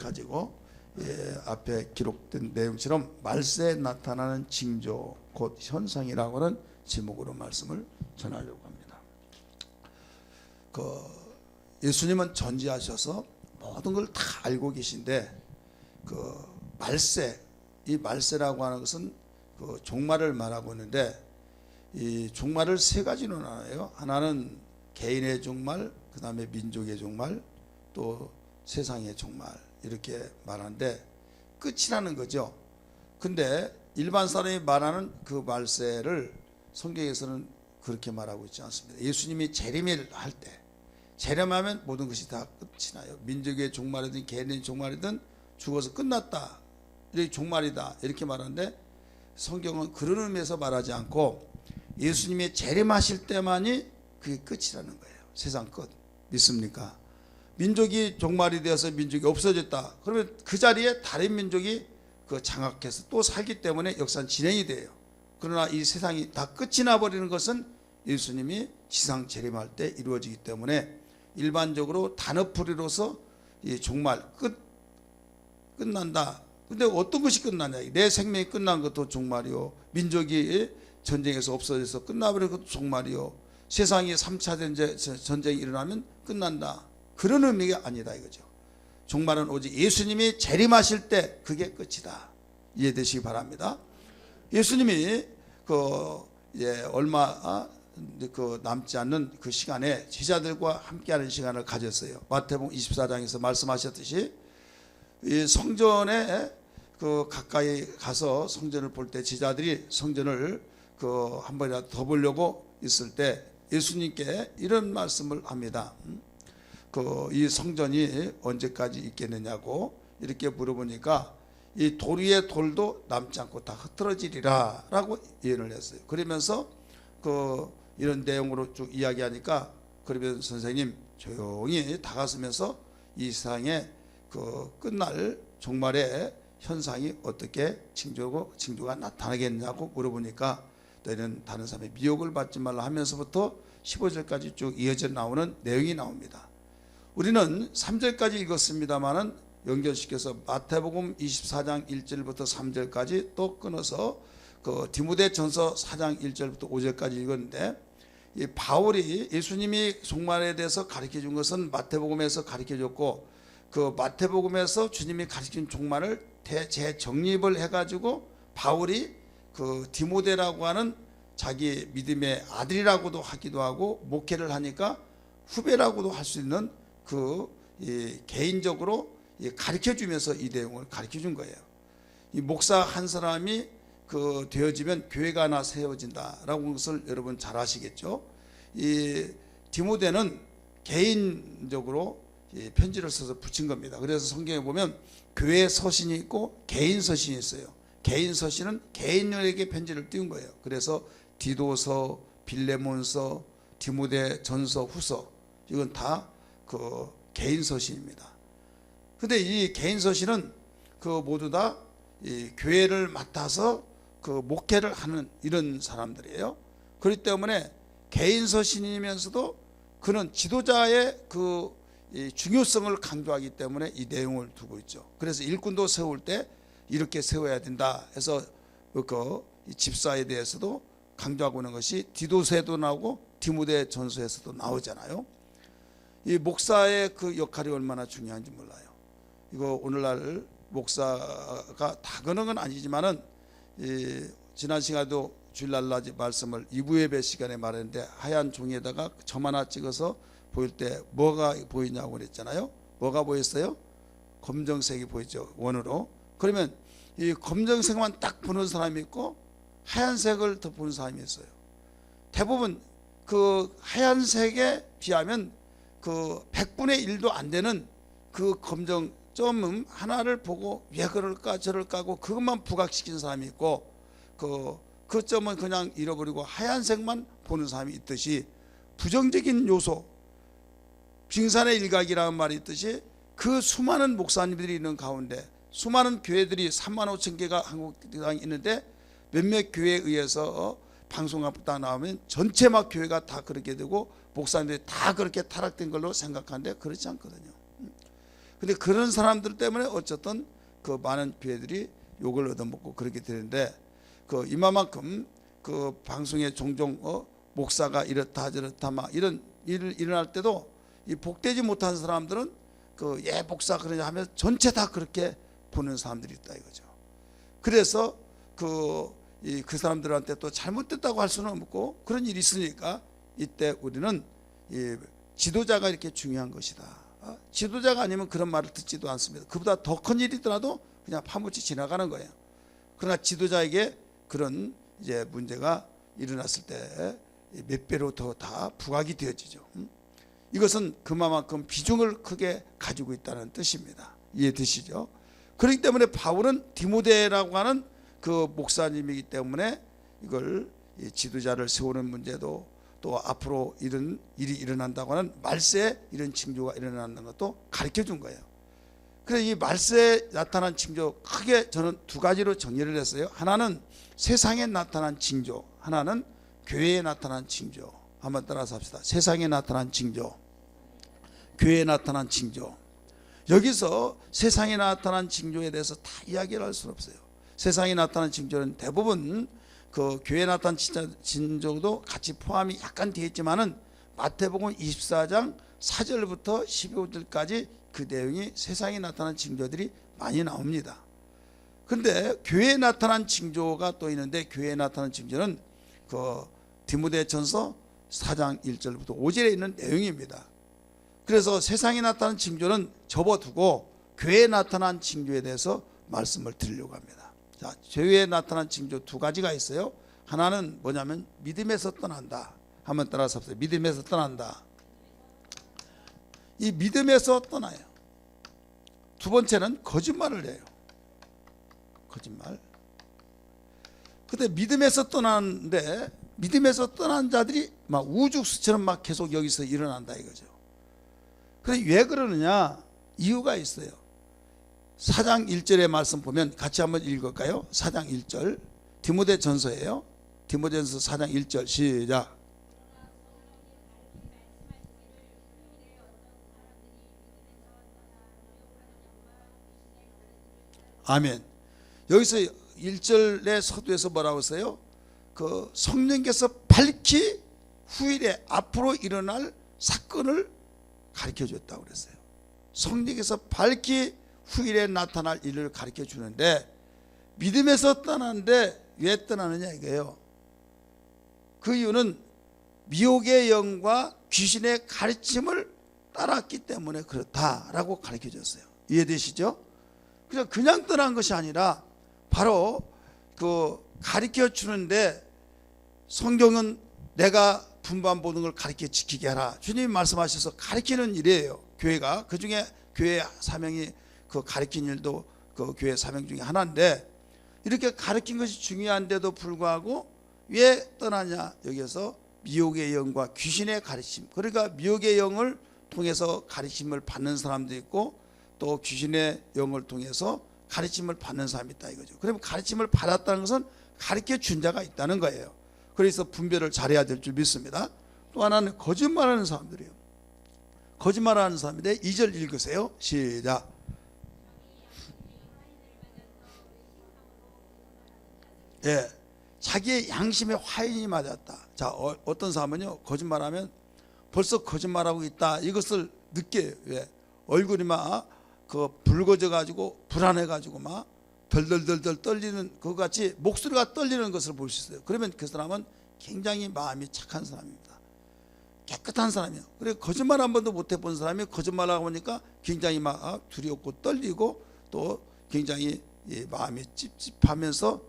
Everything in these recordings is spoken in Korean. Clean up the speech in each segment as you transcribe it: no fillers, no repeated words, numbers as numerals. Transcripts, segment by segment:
가지고 앞에 기록된 내용처럼 말세에 나타나는 징조 곧 현상이라고 하는 제목으로 말씀을 전하려고 합니다. 예수님은 전지하셔서 모든 걸 다 알고 계신데 말세, 이 말세라고 하는 것은 종말을 말하고 있는데 이 종말을 세 가지로 나눠요. 하나는 개인의 종말, 그 다음에 민족의 종말, 또 세상의 종말, 이렇게 말하는데 끝이라는 거죠. 근데 일반 사람이 말하는 그 말세를 성경에서는 그렇게 말하고 있지 않습니다. 예수님이 재림을 할 때, 재림하면 모든 것이 다 끝이 나요. 민족의 종말이든 개인의 종말이든 죽어서 끝났다, 이렇게 종말이다, 이렇게 말하는데 성경은 그런 의미에서 말하지 않고 예수님이 재림하실 때만이 그게 끝이라는 거예요. 세상 끝. 믿습니까? 민족이 종말이 되어서 민족이 없어졌다, 그러면 그 자리에 다른 민족이 장악해서 또 살기 때문에 역사는 진행이 돼요. 그러나 이 세상이 다 끝이 나버리는 것은 예수님이 지상 재림할 때 이루어지기 때문에 일반적으로 단어풀이로서 이 종말, 끝난다. 근데 어떤 것이 끝나냐? 내 생명이 끝난 것도 종말이요, 민족이 전쟁에서 없어져서 끝나버린 것도 종말이요, 세상이 3차 전쟁이 일어나면 끝난다, 그런 의미가 아니다 이거죠. 종말은 오직 예수님이 재림하실 때 그게 끝이다. 이해되시기 바랍니다. 예수님이 얼마 남지 않는 그 시간에 제자들과 함께하는 시간을 가졌어요. 마태복음 24장에서 말씀하셨듯이 이 성전에 가까이 가서 성전을 볼 때 제자들이 성전을 한 번이라도 더 보려고 있을 때 예수님께 이런 말씀을 합니다. 이 성전이 언제까지 있겠느냐고 이렇게 물어보니까 이 돌 위에 돌도 남지 않고 다 흩어지리라 라고 예언을 했어요. 그러면서 이런 내용으로 쭉 이야기하니까, 그러면 선생님 조용히 다가서면서 이 세상에 끝날 종말의 현상이 어떻게 징조가 나타나겠냐고 물어보니까 너희는 다른 사람의 미혹을 받지 말라 하면서부터 15절까지 쭉 이어져 나오는 내용이 나옵니다. 우리는 3절까지 읽었습니다만은 연결시켜서 마태복음 24장 1절부터 3절까지 또 끊어서 디모데전서 4장 1절부터 5절까지 읽었는데, 이 바울이 예수님이 종말에 대해서 가르쳐 준 것은 마태복음에서 가르쳐 줬고, 그 마태복음에서 주님이 가르친 종말을 재정립을 해가지고 바울이 디모데라고 하는 자기 믿음의 아들이라고도 하기도 하고, 목회를 하니까 후배라고도 할 수 있는 개인적으로 가르쳐 주면서 이 내용을 가르쳐 준 거예요. 이 목사 한 사람이 되어지면 교회가 하나 세워진다라고 하는 것을 여러분 잘 아시겠죠. 이 디모데는 개인적으로 편지를 써서 붙인 겁니다. 그래서 성경에 보면 교회 서신이 있고 개인 서신이 있어요. 개인 서신은 개인에게 편지를 띄운 거예요. 그래서 디도서, 빌레몬서, 디모데 전서, 후서, 이건 다 개인 서신입니다. 근데 이 개인 서신은 모두 다 이 교회를 맡아서 목회를 하는 이런 사람들이에요. 그렇기 때문에 개인 서신이면서도 그는 지도자의 이 중요성을 강조하기 때문에 이 내용을 두고 있죠. 그래서 일꾼도 세울 때 이렇게 세워야 된다 해서 이 집사에 대해서도 강조하고 있는 것이 디도서에도 나오고 디모데 전서에서도 나오잖아요. 이 목사의 역할이 얼마나 중요한지 몰라요. 이거 오늘날 목사가 다 그런 건 아니지만은 지난 시간에도 주일날 낮에 말씀을 2부 예배 시간에 말했는데, 하얀 종이에다가 점 하나 찍어서 보일 때 뭐가 보이냐고 그랬잖아요. 뭐가 보였어요? 검정색이 보이죠, 원으로. 그러면 이 검정색만 딱 보는 사람이 있고 하얀색을 더 보는 사람이 있어요. 대부분 하얀색에 비하면 100분의 1도 안 되는 검정 점 하나를 보고 왜 그럴까 저럴까 하고 그것만 부각시키는 사람이 있고, 그 점은 그냥 잃어버리고 하얀색만 보는 사람이 있듯이, 부정적인 요소, 빙산의 일각이라는 말이 있듯이 그 수많은 목사님들이 있는 가운데, 수많은 교회들이 3만 5천 개가 한국 땅에 있는데 몇몇 교회에 의해서 방송가 딱 나오면 전체 막 교회가 다 그렇게 되고 목사님들이 다 그렇게 타락된 걸로 생각하는데 그렇지 않거든요. 근데 그런 사람들 때문에 어쨌든 그 많은 교회들이 욕을 얻어먹고 그렇게 되는데, 그 이마만큼 그 방송에 종종 목사가 이렇다 저렇다 막 이런 일을 일어날 때도 이 복되지 못한 사람들은 그 예 목사 그러냐 하면서 전체 다 그렇게 보는 사람들이 있다 이거죠. 그래서 그 사람들한테 또 잘못됐다고 할 수는 없고 그런 일이 있으니까 이때 우리는 이 지도자가 이렇게 중요한 것이다. 지도자가 아니면 그런 말을 듣지도 않습니다. 그보다 더 큰 일이더라도 그냥 파묻히 지나가는 거예요. 그러나 지도자에게 그런 이제 문제가 일어났을 때 몇 배로 더 다 부각이 되어지죠. 이것은 그만큼 비중을 크게 가지고 있다는 뜻입니다. 이해되시죠? 그렇기 때문에 바울은 디모데라고 하는 그 목사님이기 때문에 이걸 지도자를 세우는 문제도, 또 앞으로 이런 일이 일어난다고 하는 말세에 이런 징조가 일어난다는 것도 가르쳐 준 거예요. 그래서 이 말세에 나타난 징조 크게 저는 두 가지로 정리를 했어요. 하나는 세상에 나타난 징조, 하나는 교회에 나타난 징조. 한번 따라서 합시다. 세상에 나타난 징조, 교회에 나타난 징조. 여기서 세상에 나타난 징조에 대해서 다 이야기를 할 수는 없어요. 세상에 나타난 징조는 대부분 그 교회에 나타난 징조도 같이 포함이 약간 되어 있지만은 마태복음 24장 4절부터 15절까지 그 내용이 세상에 나타난 징조들이 많이 나옵니다. 그런데 교회에 나타난 징조가 또 있는데, 교회에 나타난 징조는 그 디모데전서 4장 1절부터 5절에 있는 내용입니다. 그래서 세상에 나타난 징조는 접어두고 교회에 나타난 징조에 대해서 말씀을 드리려고 합니다. 자, 교회에 나타난 징조 두 가지가 있어요. 하나는 뭐냐면 믿음에서 떠난다. 한번 따라서 합시다. 믿음에서 떠난다. 이 믿음에서 떠나요. 두 번째는 거짓말을 해요. 거짓말. 근데 믿음에서 떠나는데, 믿음에서 떠난 자들이 막 우죽수처럼 막 계속 여기서 일어난다 이거죠. 그래 왜 그러느냐? 이유가 있어요. 4장 1절의 말씀 보면 같이 한번 읽을까요? 4장 1절 디모데전서예요. 디모데전서 4장 1절 시작. 아멘. 여기서 1절의 서두에서 뭐라고 써요? 그 성령께서 밝히 후일에 앞으로 일어날 사건을 가르쳐 줬다고 그랬어요. 성령께서 밝히 후일에 나타날 일을 가르쳐 주는데, 믿음에서 떠나는데 왜 떠나느냐 이거예요. 그 이유는 미혹의 영과 귀신의 가르침을 따랐기 때문에 그렇다라고 가르쳐 줬어요. 이해되시죠? 그래서 그냥 떠난 것이 아니라 바로 그 가르쳐 주는데, 성경은 내가 분반 보는 걸 가르쳐 지키게 하라. 주님이 말씀하셔서 가르치는 일이에요. 교회가 그 중에 교회 사명이 그 가르치는 일도 그 교회 사명 중에 하나인데, 이렇게 가르친 것이 중요한데도 불구하고 왜 떠나냐? 여기서 미혹의 영과 귀신의 가르침. 그러니까 미혹의 영을 통해서 가르침을 받는 사람도 있고, 또 귀신의 영을 통해서 가르침을 받는 사람이 있다 이거죠. 그러면 가르침을 받았다는 것은 가르쳐 준 자가 있다는 거예요. 그래서 분별을 잘해야 될 줄 믿습니다. 또 하나는 거짓말하는 사람들이에요. 거짓말하는 사람인데 2절 읽으세요. 시작. 예, 자기의 양심에 화인이 맞았다. 자, 어떤 사람은요 거짓말하면 벌써 거짓말하고 있다 이것을 느껴요. 왜? 얼굴이 막 그 붉어져 가지고 불안해 가지고 막 덜덜덜덜 떨리는 것 같이 목소리가 떨리는 것을 볼 수 있어요. 그러면 그 사람은 굉장히 마음이 착한 사람입니다. 깨끗한 사람이에요. 그리고 거짓말 한 번도 못 해본 사람이 거짓말하고 보니까 굉장히 막 두렵고 떨리고, 또 굉장히 마음이 찝찝하면서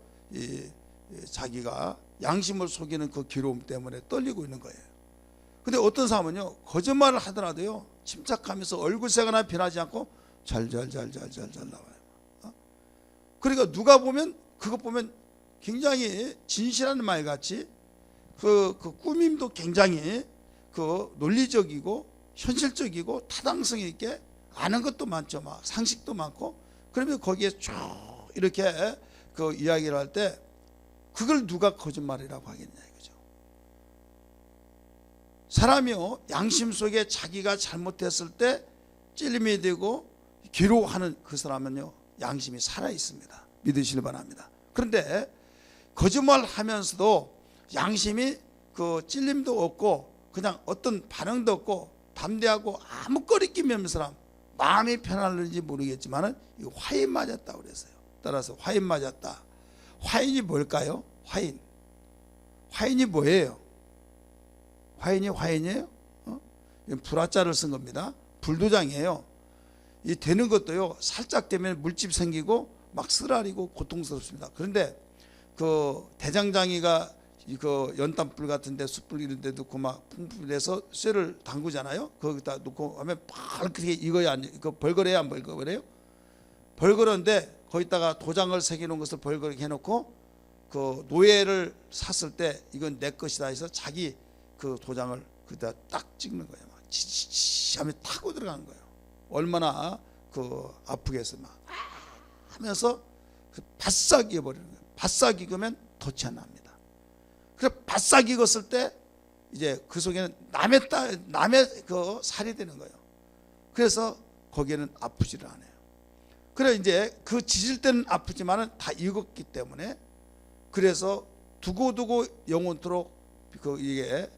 자기가 양심을 속이는 그 괴로움 때문에 떨리고 있는 거예요. 근데 어떤 사람은요 거짓말을 하더라도요 침착하면서 얼굴색 하나 변하지 않고 잘잘잘잘잘 나와요. 그러니까 누가 보면 그것 보면 굉장히 진실한 말 같이 그 꾸밈도 굉장히 그 논리적이고 현실적이고 타당성 있게 아는 것도 많죠. 막 상식도 많고. 그러면 거기에 쭉 이렇게 그 이야기를 할 때 그걸 누가 거짓말이라고 하겠냐 이거죠. 사람이요 양심 속에 자기가 잘못했을 때 찔림이 되고 기록하는 그 사람은요 양심이 살아 있습니다. 믿으시길 바랍니다. 그런데 거짓말하면서도 양심이 그 찔림도 없고 그냥 어떤 반응도 없고 담대하고 아무 거리낌이 없는 사람, 마음이 편할는지 모르겠지만은 이거 화인 맞았다고 그랬어요. 따라서 화인 맞았다. 화인이 뭘까요? 화인이 뭐예요? 화인이에요? 불화자를 쓴 겁니다. 불도장이에요. 이 되는 것도요 살짝 되면 물집 생기고 막 쓰라리고 고통스럽습니다. 그런데 그 대장장이가 그 연탄불 같은데 숯불 이런데 넣고 막 풍불에서 쇠를 담그잖아요. 거기다 놓고 하면 빨갛게 익어야 안 그 벌거래야 안 벌거래요? 벌거는데 거기다가 도장을 새겨놓은 것을 벌거리게 해놓고 그 노예를 샀을 때 이건 내 것이다 해서 자기 그 도장을 거기다 딱 찍는 거예요. 막 지지지 하면 타고 들어가는 거예요. 얼마나 그 아프겠어 막 하면서 바싹 익어버리는 거예요. 바싹 익으면 덫이 안 납니다. 그래서 바싹 익었을 때 이제 그 속에는 남의 그 살이 되는 거예요. 그래서 거기에는 아프지를 않아요. 그래 이제 그 지질 때는 아프지만은 다 익었기 때문에 그래서 두고두고 영원토록 그 이게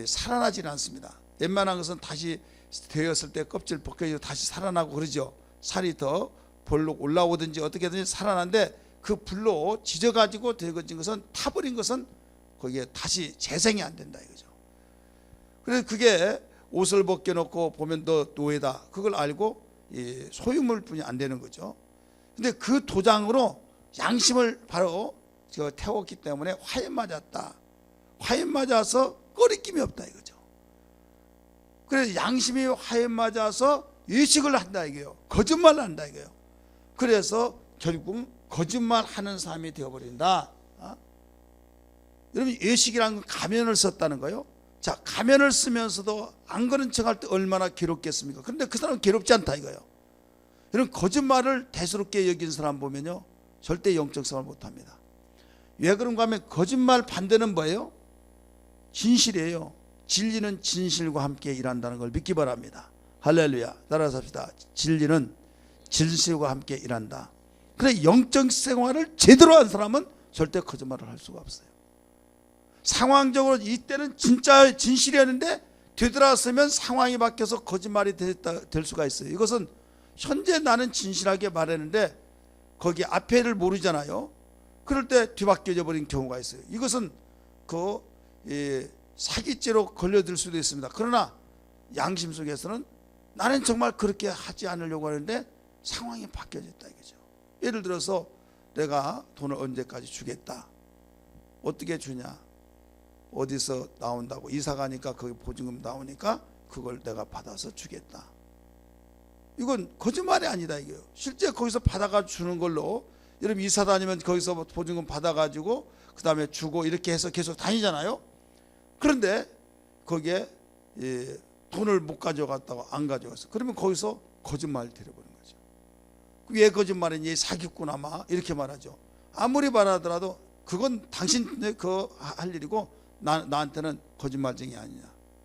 살아나질 않습니다. 웬만한 것은 다시 되었을 때 껍질 벗겨지고 다시 살아나고 그러죠. 살이 더 볼록 올라오든지 어떻게든지 살아나는데 그 불로 지져가지고 되어진 것은 타버린 것은 거기에 다시 재생이 안 된다 이거죠. 그래서 그게 옷을 벗겨놓고 보면 너 노예다 그걸 알고 소유물뿐이 안 되는 거죠. 근데 그 도장으로 양심을 바로 태웠기 때문에 화인 맞았다. 화인 맞아서 꺼리낌이 없다 이거죠. 그래서 양심이 화인 맞아서 의식을 한다 이거예요. 거짓말을 한다 이거예요. 그래서 결국 거짓말하는 사람이 되어버린다. 여러분 예식이라는 건 가면을 썼다는 거예요. 자, 가면을 쓰면서도 안 그런 척할 때 얼마나 괴롭겠습니까? 그런데 그 사람은 괴롭지 않다 이거예요. 여러분 거짓말을 대수롭게 여긴 사람 보면요 절대 영적 생활 못합니다. 왜 그런가 하면 거짓말 반대는 뭐예요? 진실이에요. 진리는 진실과 함께 일한다는 걸 믿기 바랍니다. 할렐루야. 따라서 합시다. 진리는 진실과 함께 일한다. 그래 영적 생활을 제대로 한 사람은 절대 거짓말을 할 수가 없어요. 상황적으로 이때는 진짜 진실이었는데 되돌아서면 상황이 바뀌어서 거짓말이 될 수가 있어요. 이것은 현재 나는 진실하게 말했는데 거기 앞에를 모르잖아요. 그럴 때 뒤바뀌어져 버린 경우가 있어요. 이것은 그 사기죄로 걸려들 수도 있습니다. 그러나 양심 속에서는 나는 정말 그렇게 하지 않으려고 하는데 상황이 바뀌어졌다 이거죠. 예를 들어서 내가 돈을 언제까지 주겠다. 어떻게 주냐? 어디서 나온다고 이사 가니까 거기 보증금 나오니까 그걸 내가 받아서 주겠다. 이건 거짓말이 아니다 이거예요. 실제 거기서 받아가 주는 걸로 여러분 이사 다니면 거기서 보증금 받아가지고 그 다음에 주고 이렇게 해서 계속 다니잖아요. 그런데 거기에 돈을 못 가져갔다고 안 가져갔어. 그러면 거기서 거짓말을 들여버린 거죠. 왜 거짓말이니? 사기꾼 아마 이렇게 말하죠. 아무리 말하더라도 그건 당신 그 할 일이고 나한테는 거짓말쟁이 아니냐.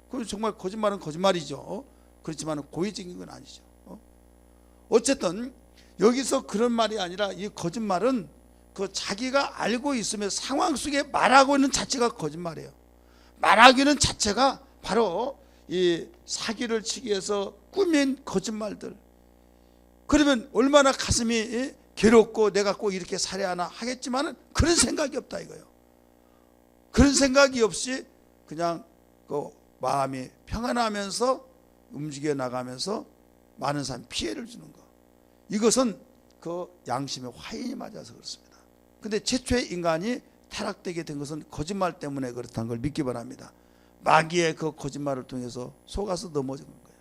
그럼 정말 거짓말은 거짓말이죠. 그렇지만 고의적인 건 아니죠. 어쨌든 여기서 그런 말이 아니라 이 거짓말은 그 자기가 알고 있으면 상황 속에 말하고 있는 자체가 거짓말이에요. 말하기는 자체가 바로 이 사기를 치기 위해서 꾸민 거짓말들. 그러면 얼마나 가슴이 괴롭고 내가 꼭 이렇게 살해야 하나 하겠지만은 그런 생각이 없다 이거예요. 그런 생각이 없이 그냥 그 마음이 평안하면서 움직여 나가면서 많은 사람 피해를 주는 거. 이것은 그 양심의 화인이 맞아서 그렇습니다. 근데 최초의 인간이 타락되게 된 것은 거짓말 때문에 그렇다는 걸 믿기 바랍니다. 마귀의 그 거짓말을 통해서 속아서 넘어진 거예요.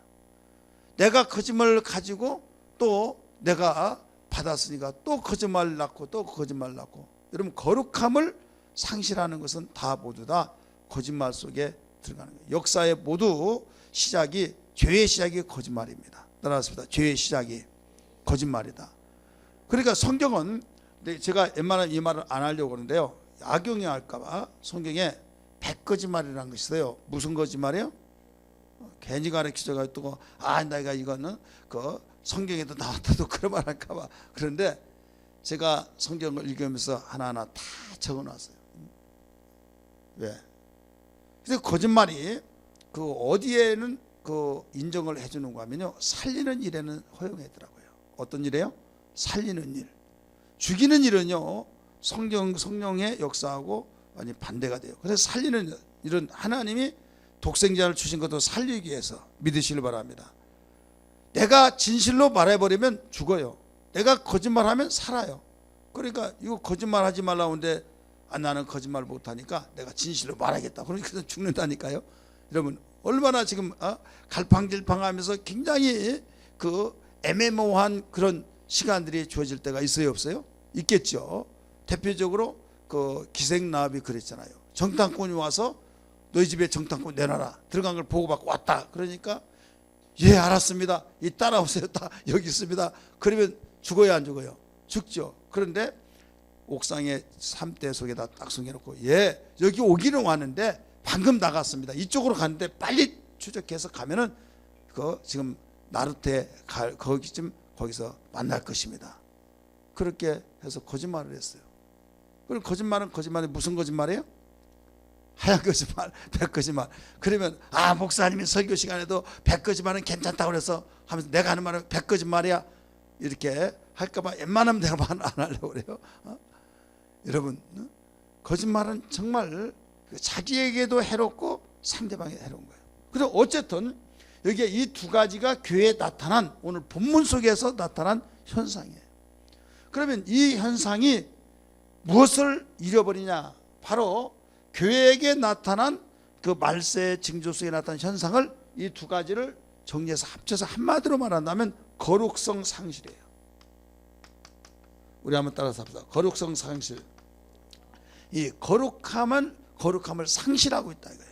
내가 거짓말을 가지고 또 내가 받았으니까 또 거짓말을 낳고 또 거짓말을 낳고. 여러분 거룩함을 상실하는 것은 다 모두 다 거짓말 속에 들어가는 거예요. 역사의 모두 시작이 죄의 시작이 거짓말입니다. 따라하십니다. 죄의 시작이 거짓말이다. 그러니까 성경은 제가 웬만하면 이 말을 안 하려고 하는데요. 악용이 할까봐 성경에 백거짓말이라는 것이 있어요. 무슨 거짓말이에요? 괜히 가르치다가 또 내가 이거는 그 성경에도 나왔다도 그런 말 할까 봐. 그런데 제가 성경을 읽으면서 하나하나 다 적어놨어요. 왜? 근데 거짓말이 그 어디에는 그 인정을 해주는가 하면요, 살리는 일에는 허용하더라고요. 어떤 일이에요? 살리는 일. 죽이는 일은요, 성령의 역사하고 많이 반대가 돼요. 그래서 살리는 일은 하나님이 독생자를 주신 것도 살리기 위해서 믿으시길 바랍니다. 내가 진실로 말해버리면 죽어요. 내가 거짓말하면 살아요. 그러니까 이거 거짓말하지 말라고 하는데 나는 거짓말 못하니까 내가 진실로 말하겠다. 그러니까 죽는다니까요. 여러분 얼마나 지금 갈팡질팡하면서 굉장히 그 애매모호한 그런 시간들이 주어질 때가 있어요, 없어요? 있겠죠. 대표적으로 그 기생나합이 그랬잖아요. 정탐꾼이 와서 너희 집에 정탐꾼 내놔라. 들어간 걸 보고받고 왔다. 그러니까 예, 알았습니다. 이 따라오세요. 다 여기 있습니다. 그러면 죽어야 안 죽어요? 죽죠. 그런데 옥상에 삼대 속에다 딱 숨겨놓고 예, 여기 오기는 왔는데 방금 나갔습니다. 이쪽으로 갔는데 빨리 추적해서 가면은 그 지금 나루테 갈 거기쯤 거기서 만날 것입니다. 그렇게 해서 거짓말을 했어요. 그럼 거짓말은 거짓말이 무슨 거짓말이에요? 하얀 거짓말, 백거짓말. 그러면 목사님이 설교 시간에도 백거짓말은 괜찮다고 그래서 하면서 내가 하는 말은 백거짓말이야 이렇게 할까봐 웬만하면 내가 말 안 하려고 그래요. 여러분 거짓말은 정말 자기에게도 해롭고 상대방에게 해로운 거예요. 그래서 어쨌든 여기에 이 두 가지가 교회에 나타난 오늘 본문 속에서 나타난 현상이에요. 그러면 이 현상이 무엇을 잃어버리냐? 바로 교회에게 나타난 그 말세 징조 속에 나타난 현상을 이 두 가지를 정리해서 합쳐서 한마디로 말한다면 거룩성 상실이에요. 우리 한번 따라서 합시다. 거룩성 상실. 이 거룩함을 상실하고 있다 이거예요.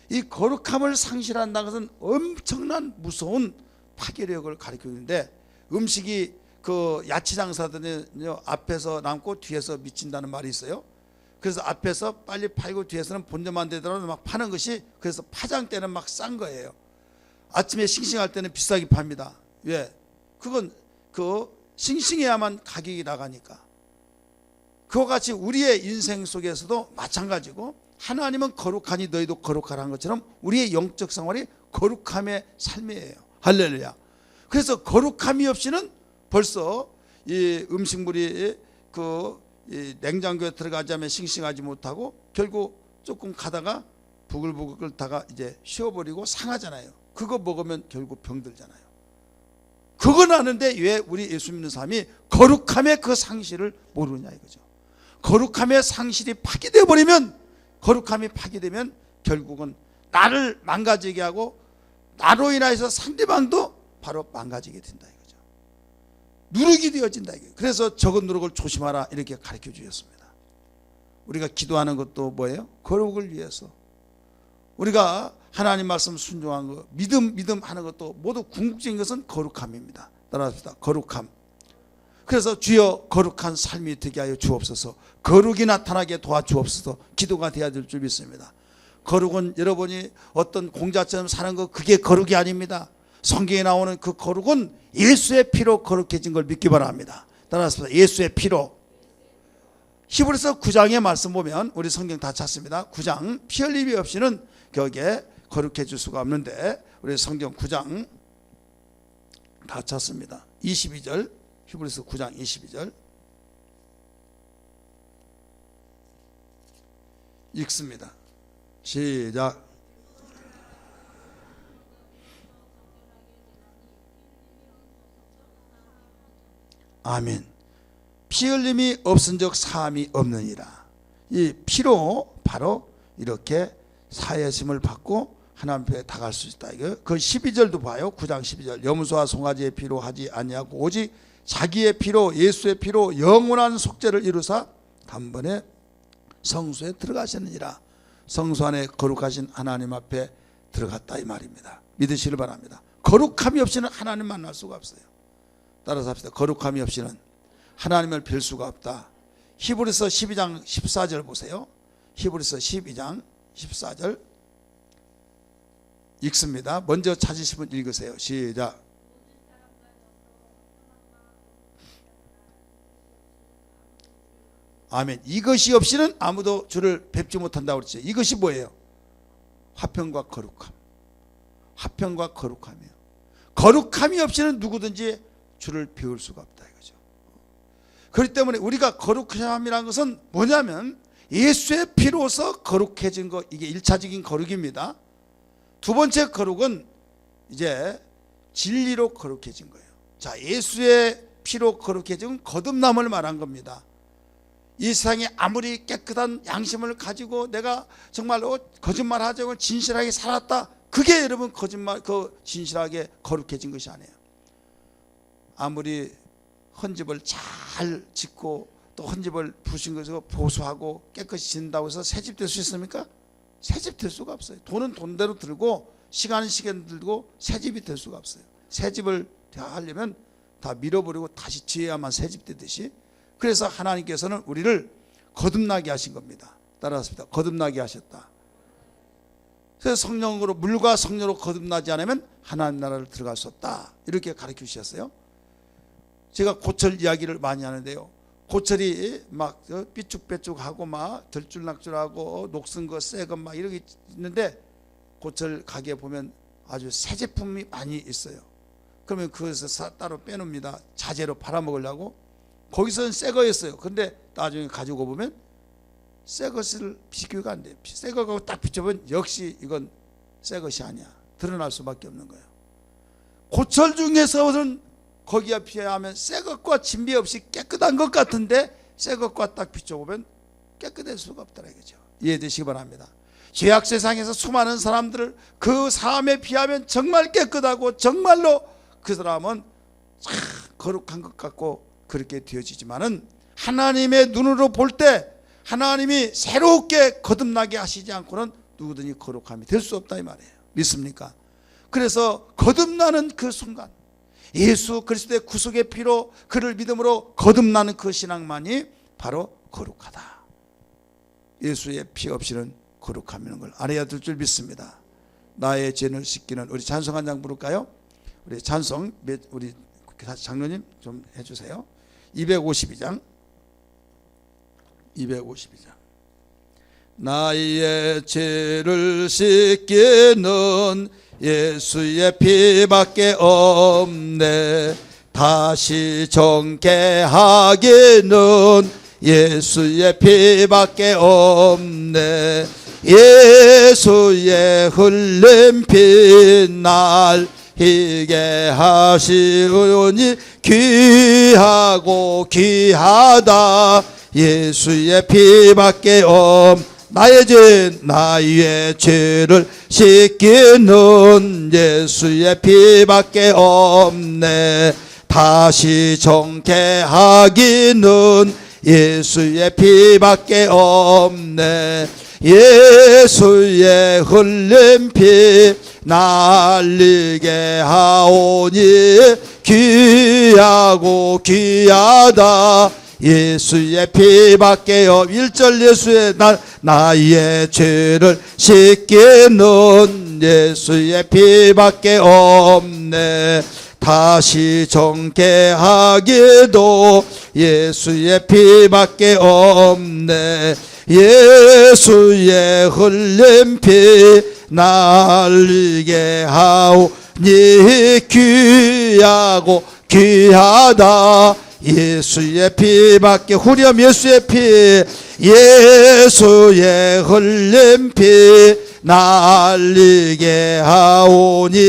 이 거룩함을 상실한다는 것은 엄청난 무서운 파괴력을 가리키고 있는데, 음식이 그 야채 장사들은요 앞에서 남고 뒤에서 미친다는 말이 있어요. 그래서 앞에서 빨리 팔고 뒤에서는 본점만 되더라도 막 파는 것이, 그래서 파장 때는 막 싼 거예요. 아침에 싱싱할 때는 비싸게 팝니다. 왜? 그건 그 싱싱해야만 가격이 나가니까. 그와 같이 우리의 인생 속에서도 마찬가지고, 하나님은 거룩하니 너희도 거룩하라는 것처럼 우리의 영적 생활이 거룩함의 삶이에요. 할렐루야. 그래서 거룩함이 없이는 벌써 이 음식물이 이 냉장고에 들어가자면 싱싱하지 못하고 결국 조금 가다가 부글부글 끓다가 이제 쉬어버리고 상하잖아요. 그거 먹으면 결국 병들잖아요. 그건 아는데 왜 우리 예수 믿는 사람이 거룩함의 그 상실을 모르냐 이거죠. 거룩함의 상실이 파괴되어 버리면, 거룩함이 파괴되면 결국은 나를 망가지게 하고 나로 인해서 상대방도 바로 망가지게 된다 이거죠. 누룩이 되어진다 이거예요. 그래서 적은 누룩을 조심하라 이렇게 가르쳐 주셨습니다. 우리가 기도하는 것도 뭐예요? 거룩을 위해서. 우리가 하나님 말씀 순종한 거, 믿음 하는 것도 모두 궁극적인 것은 거룩함입니다. 따라합시다. 거룩함. 그래서 주여 거룩한 삶이 되게 하여 주옵소서, 거룩이 나타나게 도와주옵소서 기도가 되어야 될 줄 믿습니다. 거룩은 여러분이 어떤 공자처럼 사는 거, 그게 거룩이 아닙니다. 성경에 나오는 그 거룩은 예수의 피로 거룩해진 걸 믿기 바랍니다. 따라서 예수의 피로. 히브리서 9장의 말씀 보면, 우리 성경 다 찾습니다. 9장, 피 흘림이 없이는 거기에 거룩해질 수가 없는데, 우리 성경 9장 다 찾습니다. 22절, 히브리서 9장 22절 읽습니다. 시작. 아멘. 피 흘림이 없은즉 사함이 없느니라. 이 피로 바로 이렇게 사하심을 받고 하나님 앞에 다갈 수 있다. 이거 그 12절도 봐요. 9장 12절. 염소와 송아지의 피로 하지 아니하고 오직 자기의 피로, 예수의 피로 영원한 속죄를 이루사 단번에 성소에 들어가셨느니라. 성소 안에 거룩하신 하나님 앞에 들어갔다 이 말입니다. 믿으시길 바랍니다. 거룩함이 없이는 하나님 만날 수가 없어요. 따라서 합시다. 거룩함이 없이는 하나님을 뵐 수가 없다. 히브리서 12장 14절 보세요. 히브리서 12장 14절 읽습니다. 먼저 찾으시면 읽으세요. 시작. 아멘. 이것이 없이는 아무도 주를 뵙지 못한다고 그랬죠. 이것이 뭐예요? 화평과 거룩함. 화평과 거룩함이에요. 거룩함이 없이는 누구든지 주를 배울 수가 없다 이거죠. 그렇기 때문에 우리가 거룩함이라는 것은 뭐냐면 예수의 피로서 거룩해진 것, 이게 1차적인 거룩입니다. 두 번째 거룩은 이제 진리로 거룩해진 거예요. 자, 예수의 피로 거룩해진 거듭남을 말한 겁니다. 이 세상에 아무리 깨끗한 양심을 가지고 내가 정말로 거짓말하지 않고 진실하게 살았다, 그게 여러분 진실하게 거룩해진 것이 아니에요. 아무리 헌집을 잘 짓고 또 헌집을 부신 것을 보수하고 깨끗이 짓는다고 해서 새집 될 수 있습니까? 새집 될 수가 없어요. 돈은 돈대로 들고 시간은 시간 들고 새집이 될 수가 없어요. 새집을 하려면 다 밀어버리고 다시 지어야만 새집 되듯이, 그래서 하나님께서는 우리를 거듭나게 하신 겁니다. 따라하십니다. 거듭나게 하셨다. 그래서 성령으로, 물과 성령으로 거듭나지 않으면 하나님 나라를 들어갈 수 없다, 이렇게 가르쳐 주셨어요. 제가 고철 이야기를 많이 하는데요, 고철이 막 삐쭉빼쭉하고 막 들줄낙줄하고 녹슨 거 새 거 막 이렇게 있는데, 고철 가게 보면 아주 새 제품이 많이 있어요. 그러면 그것을 따로 빼놓습니다. 자재로 팔아먹으려고. 거기서는 새 거였어요. 근데 나중에 가지고 보면 새 것을 비교가 안 돼요. 새 거하고 딱 비춰보면 역시 이건 새 것이 아니야. 드러날 수밖에 없는 거예요. 고철 중에서는 거기에 비하면 새 것과 진비 없이 깨끗한 것 같은데, 새 것과 딱 비춰보면 깨끗할 수가 없다는 거죠. 이해되시기 바랍니다. 죄악 세상에서 수많은 사람들을 그 삶에 비하면 정말 깨끗하고 정말로 그 사람은 참 거룩한 것 같고 그렇게 되어지지만은, 하나님의 눈으로 볼 때 하나님이 새롭게 거듭나게 하시지 않고는 누구든지 거룩함이 될 수 없다 이 말이에요. 믿습니까? 그래서 거듭나는 그 순간, 예수 그리스도의 구속의 피로 그를 믿음으로 거듭나는 그 신앙만이 바로 거룩하다. 예수의 피 없이는 거룩함이라는 걸 알아야 될 줄 믿습니다. 나의 죄를 씻기는, 우리 찬송 한 장 부를까요? 우리 찬송, 우리 장로님 좀 해주세요. 252장. 나의 죄를 씻기는 예수의 피밖에 없네. 다시 정케하기는 예수의 피밖에 없네. 예수의 흘린 피 날 희게 하시오니 귀하고 귀하다. 예수의 피밖에 나의 죄를 씻기는 예수의 피밖에 없네. 다시 정케하기는 예수의 피밖에 없네. 예수의 흘린 피 날리게 하오니 귀하고 귀하다. 예수의 피밖에 1절 예수의 나의 죄를 씻기는 예수의 피밖에 없네. 다시 정케하기도 예수의 피밖에 없네. 예수의 흘린 피 날리게 하오니 귀하고 귀하다. 예수의 피밖에, 후렴 예수의 피, 예수의 흘린 피 날리게 하오니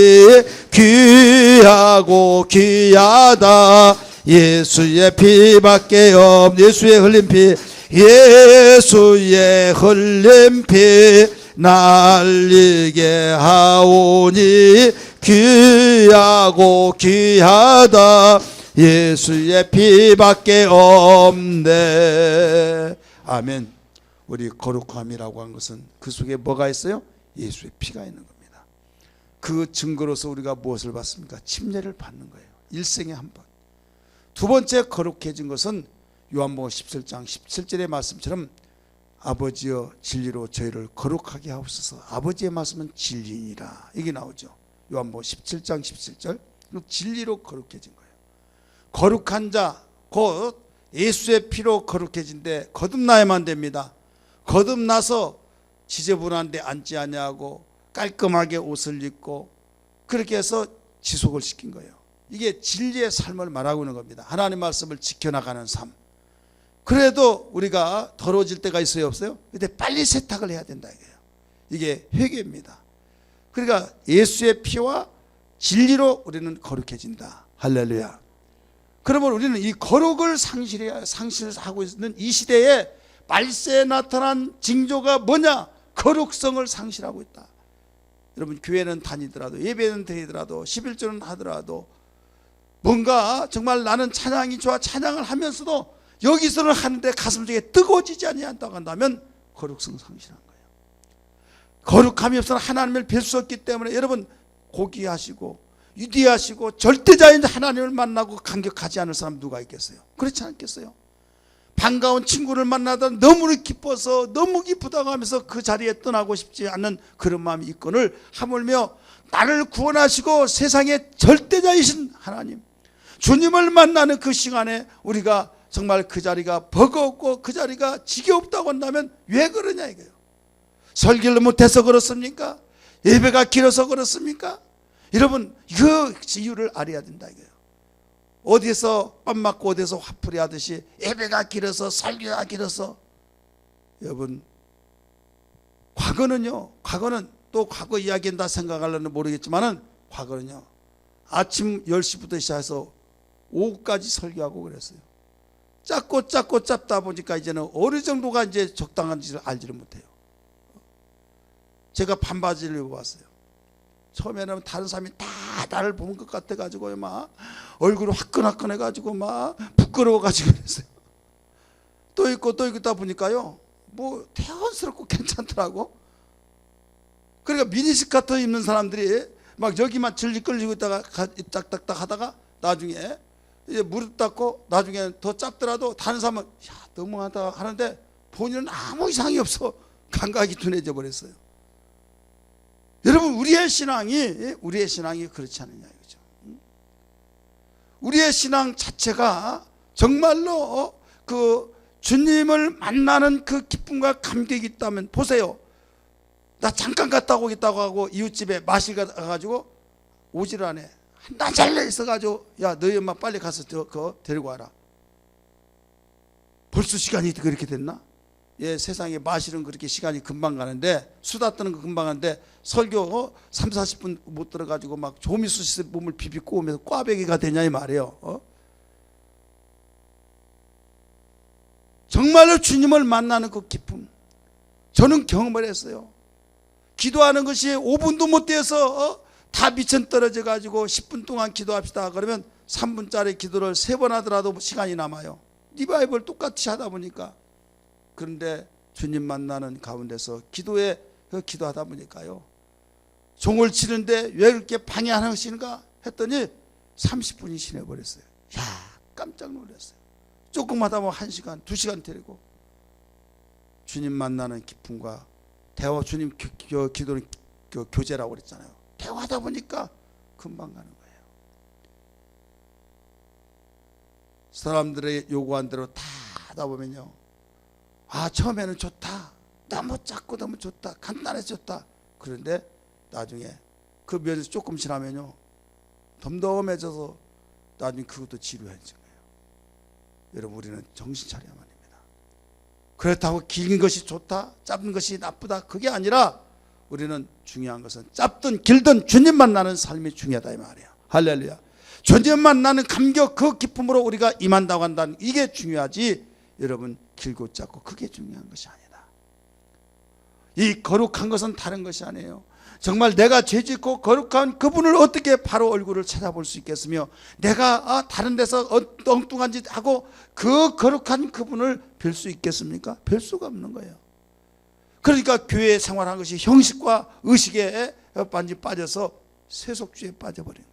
귀하고 귀하다. 예수의 피밖에 예수의 흘린 피, 예수의 흘린 피 날리게 하오니 귀하고 귀하다. 예수의 피밖에 없네. 아멘. 우리 거룩함이라고 한 것은 그 속에 뭐가 있어요? 예수의 피가 있는 겁니다. 그 증거로서 우리가 무엇을 받습니까? 침례를 받는 거예요. 일생에 한 번. 두 번째 거룩해진 것은 요한복음 17장 17절의 말씀처럼 아버지여 진리로 저희를 거룩하게 하옵소서. 아버지의 말씀은 진리니라, 이게 나오죠. 요한복음 17장 17절. 진리로 거룩해진 거예요. 거룩한 자, 곧 예수의 피로 거룩해진데 거듭나야만 됩니다. 거듭나서 지저분한 데 앉지 아니하고 깔끔하게 옷을 입고 그렇게 해서 지속을 시킨 거예요. 이게 진리의 삶을 말하고 있는 겁니다. 하나님 말씀을 지켜나가는 삶. 그래도 우리가 더러워질 때가 있어요, 없어요? 근데 빨리 세탁을 해야 된다 이거예요. 이게 회개입니다. 그러니까 예수의 피와 진리로 우리는 거룩해진다. 할렐루야. 그러면 우리는 이 거룩을 상실하고 있는 이 시대에 말세에 나타난 징조가 뭐냐? 거룩성을 상실하고 있다. 여러분, 교회는 다니더라도, 예배는 드리더라도, 11조는 하더라도, 뭔가 정말 나는 찬양이 좋아 찬양을 하면서도 여기서는 하는데 가슴속에 뜨거워지지 아니한다고 한다면 거룩성 상실한 거예요. 거룩함이 없어서 하나님을 뵐 수 없기 때문에 여러분, 고귀하시고 위대하시고 절대자인 하나님을 만나고 감격하지 않을 사람 누가 있겠어요? 그렇지 않겠어요? 반가운 친구를 만나다 너무 기뻐서 너무 기쁘다고 하면서 그 자리에 떠나고 싶지 않는 그런 마음이 있거늘 하물며 나를 구원하시고 세상의 절대자이신 하나님, 주님을 만나는 그 시간에 우리가 정말 그 자리가 버거웠고 그 자리가 지겹다고 한다면 왜 그러냐 이거예요. 설교를 못해서 그렇습니까? 예배가 길어서 그렇습니까? 여러분, 그 이유를 알아야 된다 이거예요. 어디서 빰 맞고 어디서 화풀이 하듯이 예배가 길어서 설교가 길어서, 여러분, 과거는 또 과거 이야기한다 생각하려는 모르겠지만은 과거는요, 아침 10시부터 시작해서 오후까지 설교하고 그랬어요. 짧고 짧다 보니까 이제는 어느 정도가 이제 적당한지를 알지를 못해요. 제가 반바지를 입어봤어요. 처음에는 다른 사람이 다 나를 본 것 같아가지고 막 얼굴이 화끈화끈해가지고 막 부끄러워가지고 그랬어요. 또 입다 보니까요, 뭐 태연스럽고 괜찮더라고. 그러니까 미니스커트 입는 사람들이 막 여기만 질질 끌리고 있다가 딱딱딱 하다가 나중에 이제 무릎 닦고 나중에 더 짧더라도 다른 사람은 야 너무하다 하는데 본인은 아무 이상이 없어 감각이 둔해져 버렸어요. 여러분, 우리의 신앙이 그렇지 않느냐 이거죠. 우리의 신앙 자체가 정말로 그 주님을 만나는 그 기쁨과 감격이 있다면, 보세요. 나 잠깐 갔다 오겠다고 하고 이웃집에 마실 가가지고 오지를 않아. 나 잘려 있어가지고 야 너희 엄마 빨리 가서 그거 데리고 와라. 벌써 시간이 그렇게 됐나? 예, 세상에 마실은 그렇게 시간이 금방 가는데, 수다 떠는 거 금방 가는데 설교 3, 40분 못 들어가지고 막 조미수시 몸을 비비고 오면서 꽈배기가 되냐 이 말이에요. 정말로 주님을 만나는 그 기쁨, 저는 경험을 했어요. 기도하는 것이 5분도 못 돼서 다 미천 떨어져 가지고 10분 동안 기도합시다 그러면 3분짜리 기도를 3번 하더라도 시간이 남아요. 리바이벌 똑같이 하다 보니까. 그런데 주님 만나는 가운데서 기도하다 보니까요, 종을 치는데 왜 그렇게 방해하시는가 했더니 30분이 지내버렸어요. 야, 깜짝 놀랐어요. 조금만 하면 1시간, 2시간 데리고 주님 만나는 기쁨과 대화, 주님 기도는 교제라고 그랬잖아요. 대화하다 보니까 금방 가는 거예요. 사람들의 요구한 대로 다 하다 보면요, 아 처음에는 좋다, 너무 작고 너무 좋다, 간단해서 좋다. 그런데 나중에 그 면에서 조금 지나면요, 덤덤해져서 나중에 그것도 지루해진 거예요. 여러분, 우리는 정신 차려야만 합니다. 그렇다고 긴 것이 좋다, 짧은 것이 나쁘다, 그게 아니라 우리는 중요한 것은 짧든 길든 주님 만나는 삶이 중요하다 이 말이에요. 할렐루야. 주님 만나는 감격, 그 기쁨으로 우리가 임한다고 한다는 이게 중요하지, 여러분 길고 짧고 그게 중요한 것이 아니다. 이 거룩한 것은 다른 것이 아니에요. 정말 내가 죄짓고 거룩한 그분을 어떻게 바로 얼굴을 찾아볼 수 있겠으며, 내가 다른 데서 엉뚱한 짓 하고 그 거룩한 그분을 뵐 수 있겠습니까? 뵐 수가 없는 거예요. 그러니까 교회 생활한 것이 형식과 의식에 완전히 빠져서 세속주의에 빠져버린 거예요.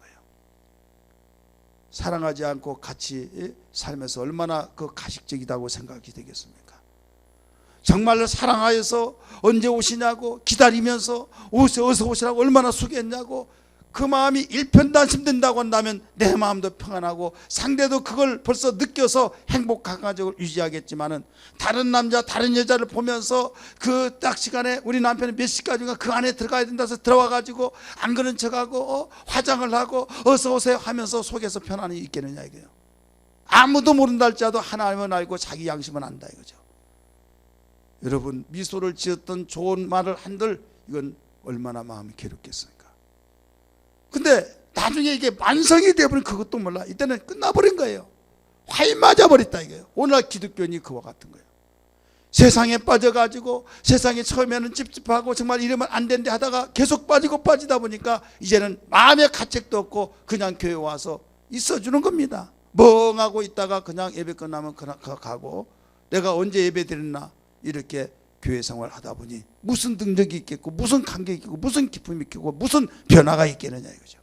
사랑하지 않고 같이 살면서 얼마나 그 가식적이다고 생각이 되겠습니까? 정말로 사랑하여서 언제 오시냐고 기다리면서 어서 오시라고 얼마나 수고했냐고, 그 마음이 일편단심된다고 한다면 내 마음도 평안하고 상대도 그걸 벌써 느껴서 행복한 가족을 유지하겠지만은 다른 남자 다른 여자를 보면서 그 딱 시간에 우리 남편이 몇 시까지인가 그 안에 들어가야 된다 해서 들어와 가지고 안 그런 척하고 화장을 하고 어서 오세요 하면서 속에서 편안히 있겠느냐 이거예요. 아무도 모른다 할지라도 하나님은 알고 자기 양심은 안다 이거죠. 여러분 미소를 지었던 좋은 말을 한들 이건 얼마나 마음이 괴롭겠습니까? 근데 나중에 이게 만성이 되어버린 그것도 몰라. 이때는 끝나버린 거예요. 화인 맞아버렸다 이거예요. 오늘날 기독교인이 그와 같은 거예요. 세상에 빠져가지고 세상에 처음에는 찝찝하고 정말 이러면 안 되는데 하다가 계속 빠지다 보니까 이제는 마음의 가책도 없고 그냥 교회 와서 있어주는 겁니다. 멍하고 있다가 그냥 예배 끝나면 그냥 가고 내가 언제 예배 드렸나 이렇게 교회 생활을 하다 보니 무슨 능력이 있겠고 무슨 감격이 있겠고 무슨 기쁨이 있겠고 무슨 변화가 있겠느냐 이거죠.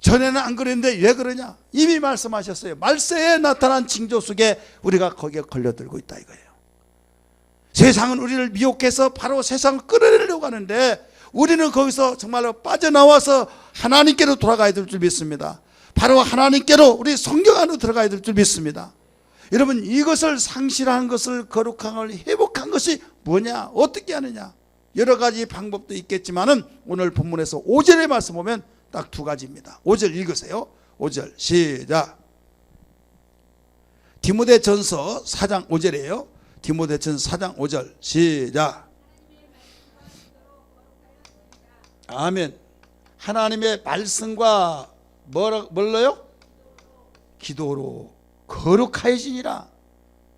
전에는 안 그랬는데 왜 그러냐? 이미 말씀하셨어요. 말세에 나타난 징조 속에 우리가 거기에 걸려들고 있다 이거예요. 세상은 우리를 미혹해서 바로 세상을 끌어내려고 하는데 우리는 거기서 정말로 빠져나와서 하나님께로 돌아가야 될 줄 믿습니다. 바로 하나님께로 우리 성경 안으로 들어가야 될 줄 믿습니다. 여러분 이것을 상실한 것을 거룩한 걸 회복한 것이 뭐냐 어떻게 하느냐 여러 가지 방법도 있겠지만은 오늘 본문에서 5절의 말씀 보면 딱 두 가지입니다. 5절 읽으세요. 5절 시작. 디모데전서 4장 5절이에요. 디모데전서 4장 5절 시작. 아멘. 하나님의 말씀과 뭘로요? 기도로 거룩하여지니라.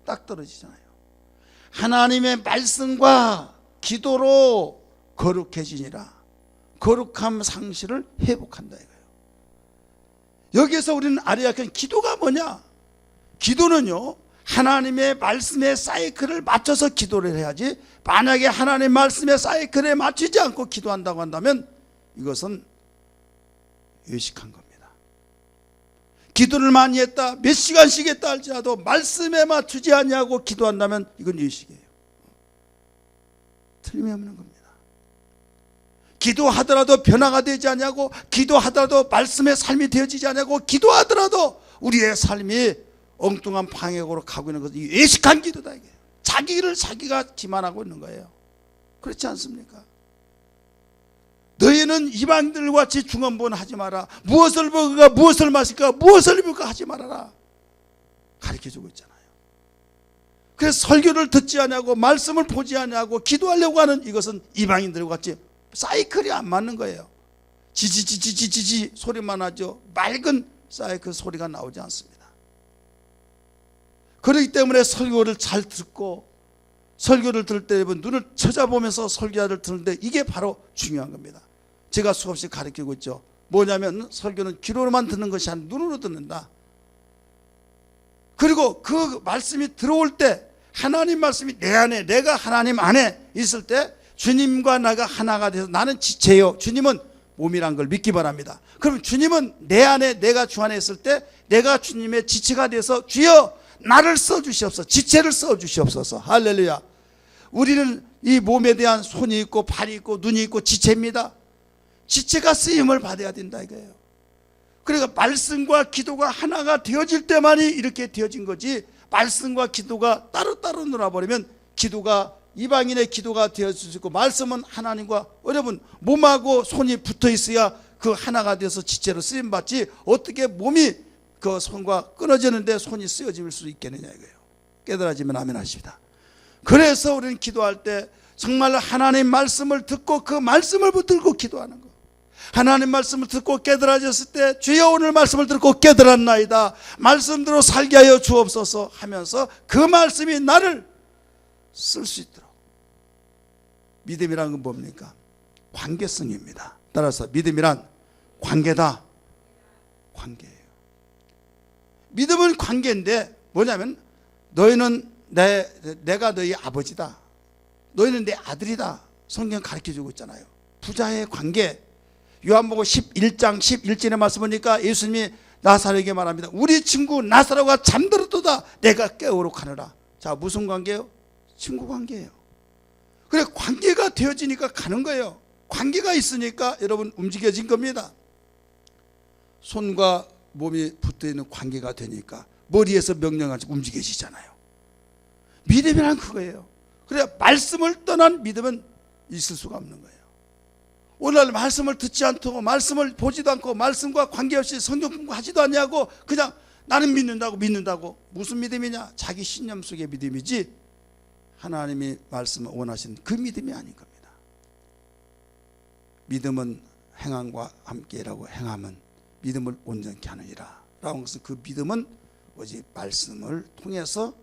딱 떨어지잖아요. 하나님의 말씀과 기도로 거룩해지니라. 거룩함 상실을 회복한다 이거예요. 여기에서 우리는 알아야 할 기도가 뭐냐? 기도는요 하나님의 말씀의 사이클을 맞춰서 기도를 해야지 만약에 하나님의 말씀의 사이클에 맞추지 않고 기도한다고 한다면 이것은 의식한 겁니다. 기도를 많이 했다 몇 시간씩 했다 할지라도 말씀에 맞추지 않냐고 기도한다면 이건 의식이에요. 틀림없는 겁니다. 기도하더라도 변화가 되지 않냐고 기도하더라도 말씀의 삶이 되어지지 않냐고 기도하더라도 우리의 삶이 엉뚱한 방향으로 가고 있는 것은 외식한 기도다 이게. 자기를 자기가 기만하고 있는 거예요. 그렇지 않습니까? 너희는 이방들과 같이 중언부언하지 마라. 무엇을 먹을까 무엇을 마실까 무엇을 입을까 하지 말아라 가르쳐주고 있잖아요. 그래서 설교를 듣지 않냐고 말씀을 보지 않냐고 기도하려고 하는 이것은 이방인들과 같이 사이클이 안 맞는 거예요. 지지지지지지 소리만 하죠. 맑은 사이클 소리가 나오지 않습니다. 그렇기 때문에 설교를 잘 듣고 설교를 들을 때 눈을 쳐다보면서 설교를 듣는데 이게 바로 중요한 겁니다. 제가 수없이 가르치고 있죠. 뭐냐면 설교는 귀로만 듣는 것이 아니라 눈으로 듣는다. 그리고 그 말씀이 들어올 때 하나님 말씀이 내 안에 내가 하나님 안에 있을 때 주님과 나가 하나가 돼서 나는 지체요 주님은 몸이란 걸 믿기 바랍니다. 그럼 주님은 내 안에 내가 주 안에 있을 때 내가 주님의 지체가 돼서 주여 나를 써주시옵소서 지체를 써주시옵소서 할렐루야. 우리는 이 몸에 대한 손이 있고 발이 있고 눈이 있고 지체입니다. 지체가 쓰임을 받아야 된다 이거예요. 그러니까 말씀과 기도가 하나가 되어질 때만이 이렇게 되어진 거지 말씀과 기도가 따로따로 놀아버리면 기도가 이방인의 기도가 되어질 수 있고 말씀은 하나님과 여러분 몸하고 손이 붙어 있어야 그 하나가 돼서 지체로 쓰임받지 어떻게 몸이 그 손과 끊어지는데 손이 쓰여질 수 있겠느냐 이거예요. 깨달아지면 아멘 하십니다. 그래서 우리는 기도할 때 정말 하나님 말씀을 듣고 그 말씀을 붙들고 기도하는 거. 하나님 말씀을 듣고 깨달아졌을 때 주여 오늘 말씀을 듣고 깨달았나이다 말씀대로 살게 하여 주옵소서 하면서 그 말씀이 나를 쓸 수 있도록. 믿음이란 건 뭡니까? 관계성입니다. 따라서 믿음이란 관계다. 관계예요. 믿음은 관계인데 뭐냐면 너희는 내가 너희 아버지다. 너희는 내 아들이다. 성경 가르쳐주고 있잖아요. 부자의 관계. 요한복음 11장 11절의 말씀 보니까 예수님이 나사로에게 말합니다. 우리 친구 나사로가 잠들었도다 내가 깨우도록 하느라. 자 무슨 관계예요? 친구 관계예요. 그래 관계가 되어지니까 가는 거예요. 관계가 있으니까 여러분 움직여진 겁니다. 손과 몸이 붙어있는 관계가 되니까 머리에서 명령을 움직여지잖아요. 믿음이란 그거예요. 그래야 말씀을 떠난 믿음은 있을 수가 없는 거예요. 오늘날 말씀을 듣지 않고 말씀을 보지도 않고 말씀과 관계없이 성경 공부하지도 않냐고 그냥 나는 믿는다고 무슨 믿음이냐? 자기 신념 속의 믿음이지 하나님이 말씀을 원하신 그 믿음이 아닌 겁니다. 믿음은 행함과 함께라고 행함은 믿음을 온전케 하느니라 라고 해서 그 믿음은 오직 말씀을 통해서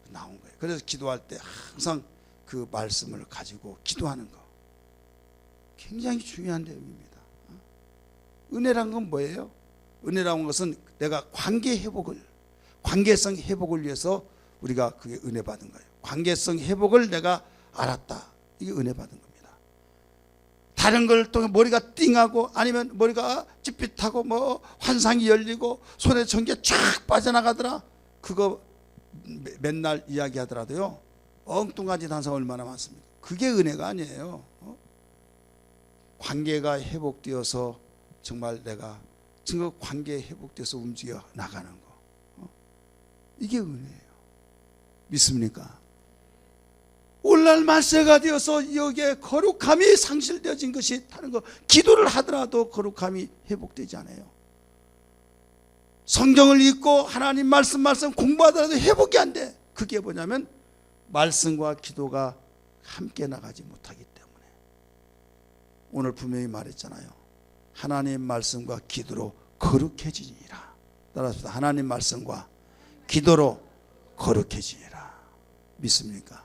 나온 거예요. 그래서 기도할 때 항상 그 말씀을 가지고 기도하는 거 굉장히 중요한 내용입니다. 은혜란 건 뭐예요? 은혜라는 것은 내가 관계성 회복을 위해서 우리가 그게 은혜 받은 거예요. 관계성 회복을 내가 알았다. 이게 은혜 받은 겁니다. 다른 걸 통해 머리가 띵하고 아니면 머리가 찌릿하고 뭐 환상이 열리고 손에 전기가 쫙 빠져나가더라. 그거 맨날 이야기하더라도요. 엉뚱한 짓 한 사람 얼마나 많습니까? 그게 은혜가 아니에요. 관계가 회복되어서 정말 내가 그 관계에 회복돼서 움직여 나가는 거. 이게 은혜예요. 믿습니까? 오늘날 말세가 되어서 여기에 거룩함이 상실되어진 것이 다른 거. 기도를 하더라도 거룩함이 회복되지 않아요. 성경을 읽고 하나님 말씀 공부하더라도 회복이 안 돼. 그게 뭐냐면 말씀과 기도가 함께 나가지 못하기 때문에. 오늘 분명히 말했잖아요. 하나님 말씀과 기도로 거룩해지니라. 따라서 하나님 말씀과 기도로 거룩해지니라. 믿습니까?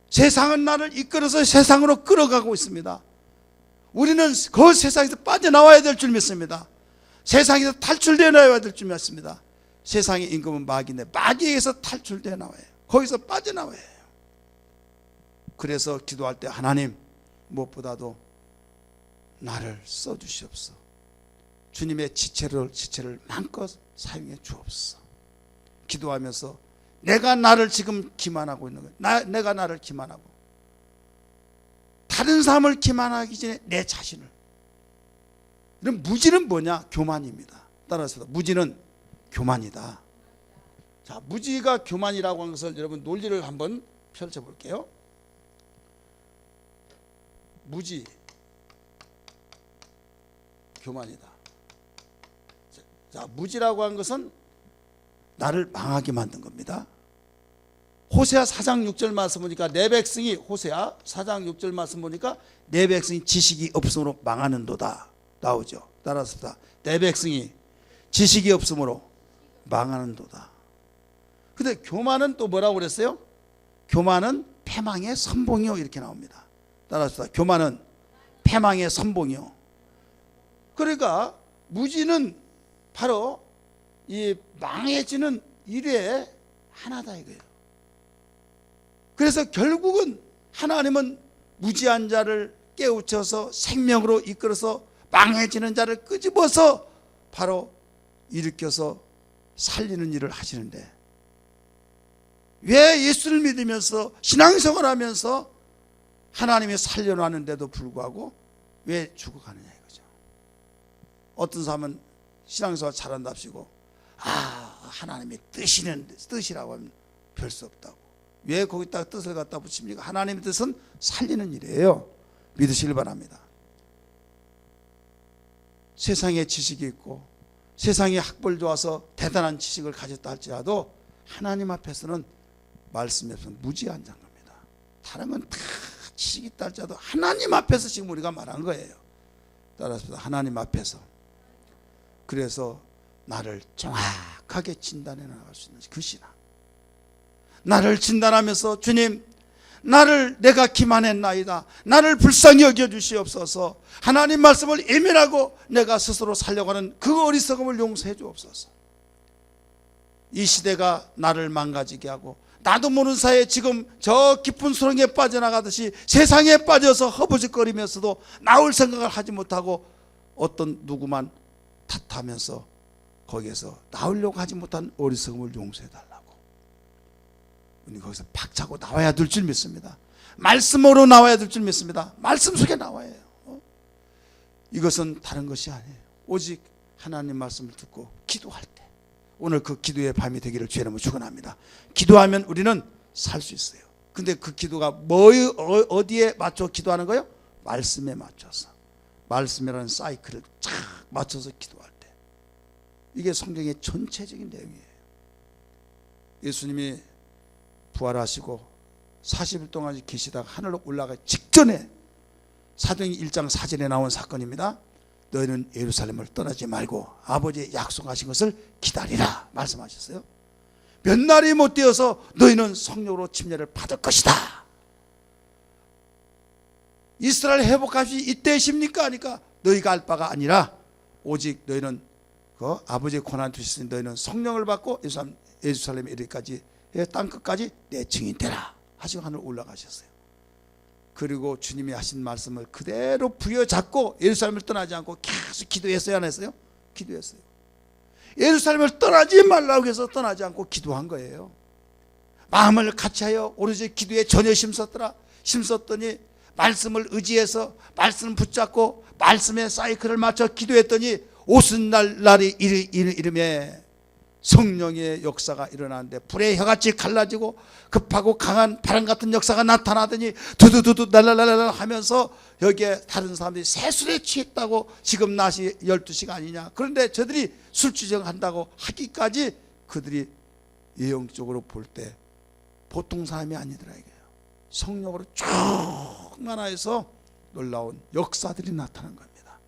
세상은 나를 이끌어서 세상으로 끌어가고 있습니다. 우리는 그 세상에서 빠져나와야 될 줄 믿습니다. 세상에서 탈출되어 나와야 될 줄 믿습니다. 세상의 임금은 마귀인데 마귀에게서 탈출되어 나와요. 거기서 빠져나와야 해요. 그래서 기도할 때 하나님 무엇보다도 나를 써주시옵소서. 주님의 지체를 마음껏 사용해 주옵소서. 기도하면서 내가 나를 지금 기만하고 있는 거예요. 내가 나를 기만하고 다른 사람을 기만하기 전에 내 자신을. 그럼 무지는 뭐냐? 교만입니다. 따라서 무지는 교만이다. 자, 무지가 교만이라고 하는 것을 여러분 논리를 한번 펼쳐볼게요. 무지 교만이다. 자, 무지라고 하는 것은 나를 망하게 만든 겁니다. 호세아 4장 6절 말씀 보니까 내 백성이 호세아 4장 6절 말씀 보니까 내 백성이 지식이 없음으로 망하는도다 나오죠. 따라서 내 백성이 지식이 없음으로 망하는도다. 근데 교만은 또 뭐라고 그랬어요? 교만은 패망의 선봉이요 이렇게 나옵니다. 따라서 교만은 패망의 선봉이요. 그러니까 무지는 바로 이 망해지는 일의 하나다 이거예요. 그래서 결국은 하나님은 무지한 자를 깨우쳐서 생명으로 이끌어서 망해지는 자를 끄집어서 바로 일으켜서 살리는 일을 하시는데 왜 예수를 믿으면서 신앙생활 하면서 하나님이 살려놨는데도 불구하고 왜 죽어가느냐 이거죠. 어떤 사람은 신앙생활 잘한답시고 하나님의 뜻이라고 하면 별 수 없다고. 왜 거기다가 뜻을 갖다 붙입니까? 하나님의 뜻은 살리는 일이에요. 믿으시길 바랍니다. 세상에 지식이 있고 세상에 학벌 좋아서 대단한 지식을 가졌다 할지라도 하나님 앞에서는 말씀에 없으면 무지한 자인 겁니다. 다른 건 다 지식이 있다 할지라도 하나님 앞에서 지금 우리가 말한 거예요. 따라서 하나님 앞에서. 그래서 나를 정확하게 진단해 나갈 수 있는 그 신앙. 나를 진단하면서 주님 나를 내가 기만했나이다. 나를 불쌍히 여겨주시옵소서. 하나님 말씀을 예민하고 내가 스스로 살려가는 그 어리석음을 용서해 주옵소서. 이 시대가 나를 망가지게 하고 나도 모르는 사이에 지금 저 깊은 수렁에 빠져나가듯이 세상에 빠져서 허부직거리면서도 나올 생각을 하지 못하고 어떤 누구만 탓하면서 거기에서 나오려고 하지 못한 어리석음을 용서해 달라고. 우리 거기서 박차고 나와야 될 줄 믿습니다. 말씀으로 나와야 될 줄 믿습니다. 말씀 속에 나와야 해요. 이것은 다른 것이 아니에요. 오직 하나님 말씀을 듣고 기도할 때, 오늘 그 기도의 밤이 되기를 주의 이름으로 축원합니다. 기도하면 우리는 살 수 있어요. 근데 그 기도가 어디에 맞춰 기도하는 거예요? 말씀에 맞춰서, 말씀이라는 사이클을 쫙 맞춰서 기도할 때, 이게 성경의 전체적인 내용이에요. 예수님이 부활하시고 40일 동안 계시다가 하늘로 올라가 직전에 사도행 1장 4절에 나온 사건입니다. 너희는 예루살렘을 떠나지 말고 아버지의 약속하신 것을 기다리라 말씀하셨어요. 몇 날이 못 되어서 너희는 성령으로 침례를 받을 것이다. 이스라엘 회복하시 이때십니까? 하니까 너희가 알 바가 아니라 오직 너희는 그 아버지의 권한 주시니 너희는 성령을 받고 예루살렘에 이르기까지 땅끝까지 내 증인 되라 하시고 하늘 올라가셨어요. 그리고 주님이 하신 말씀을 그대로 부여잡고 예루살렘을 떠나지 않고 계속 기도했어요, 안 했어요? 기도했어요. 예루살렘을 떠나지 말라고 해서 떠나지 않고 기도한 거예요. 마음을 같이하여 오로지 기도에 전혀 힘썼더니 말씀을 의지해서 말씀을 붙잡고 말씀의 사이클을 맞춰 기도했더니 오순날날이 이름에 성령의 역사가 일어나는데 불의 혀같이 갈라지고 급하고 강한 바람 같은 역사가 나타나더니 두두두두 날랄랄랄 하면서 여기에 다른 사람들이 새술에 취했다고 지금 낮이 12시가 아니냐, 그런데 저들이 술주정한다고 하기까지 그들이 예형적으로 볼 때 보통 사람이 아니더라 이게요. 성령으로 충만하여서 놀라운 역사들이 나타난 겁니다.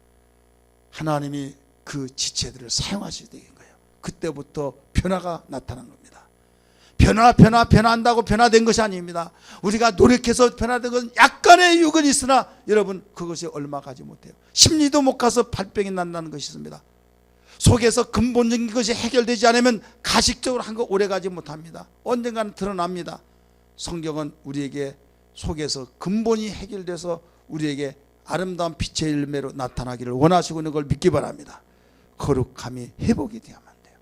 하나님이 그 지체들을 사용하셔야 되는 거예요. 그때부터 변화가 나타난 겁니다. 변화한다고 변화된 것이 아닙니다. 우리가 노력해서 변화된 것은 약간의 유근이 있으나 여러분 그것이 얼마 가지 못해요. 심리도 못 가서 발병이 난다는 것이 있습니다. 속에서 근본적인 것이 해결되지 않으면 가식적으로 한 거 오래 가지 못합니다. 언젠가는 드러납니다. 성경은 우리에게 속에서 근본이 해결돼서 우리에게 아름다운 빛의 열매로 나타나기를 원하시고 있는 걸 믿기 바랍니다. 거룩함이 회복이 되어야만 돼요.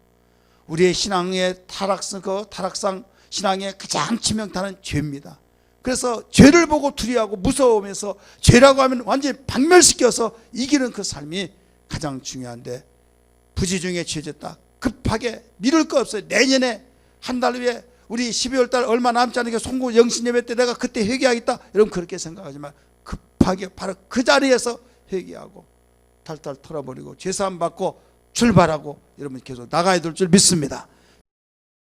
우리의 신앙의 타락상 신앙의 가장 치명타는 죄입니다. 그래서 죄를 보고 두려워하고 무서워하면서 죄라고 하면 완전히 박멸시켜서 이기는 그 삶이 가장 중요한데, 부지중에 죄졌다 급하게 미룰 거 없어요. 내년에 한 달 후에 우리 12월 달 얼마 남지 않은 게 송구 영신 예배 때 내가 그때 회개하겠다, 여러분 그렇게 생각하지만 급하게 바로 그 자리에서 회개하고 탈탈 털어버리고 죄사함 받고 출발하고 여러분 계속 나가야 될 줄 믿습니다.